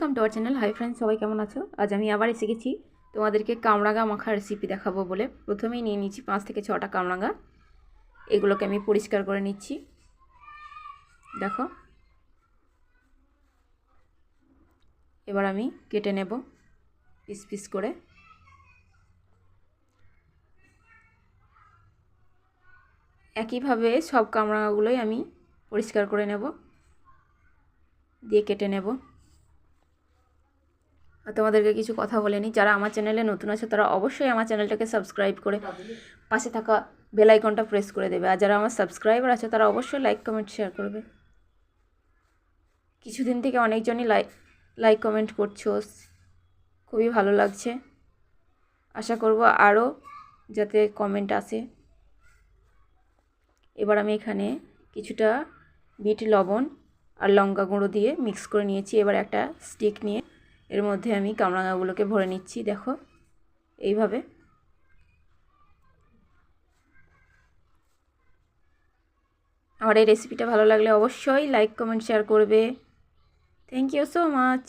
Welcome to our channel. Hi friends, সবাই কেমন আছো? আজ আমি আবার এসে গেছি তোমাদেরকে কামরাঙা মাখার রেসিপি দেখাবো বলে। প্রথমেই নিয়ে নিচ্ছি 5 থেকে 6টা কামরাঙা। এগুলোকে আমি পরিষ্কার করে নিচ্ছি। দেখো, এবার আমি কেটে নেব পিস পিস করে। একইভাবে সব কামরাঙাগুলোই আমি পরিষ্কার করে নেব, দিয়ে কেটে নেব। আর তোমাদেরকে কিছু কথা বলে নিই, যারা আমার চ্যানেলে নতুন আছে তারা অবশ্যই আমার চ্যানেলটাকে সাবস্ক্রাইব করে পাশে থাকা বেল আইকনটা প্রেস করে দেবে। আর যারা আমার সাবস্ক্রাইবার আছে তারা অবশ্যই লাইক কমেন্ট শেয়ার করবে। কিছুদিন থেকে অনেকজনই লাইক কমেন্ট করছো, খুবই ভালো লাগছে। আশা করব আরও যাতে কমেন্ট আসে। এবার আমি এখানে কিছুটা বিট লবণ আর লঙ্কা গুঁড়ো দিয়ে মিক্স করে নিয়েছি। এবার একটা স্টিক নিয়ে এর মধ্যে আমি কামরাঙাগুলোকে ভরে নিচ্ছি। দেখো, এইভাবে। আমার এই রেসিপিটা ভালো লাগলে অবশ্যই লাইক কমেন্ট শেয়ার করবে। Thank you so much.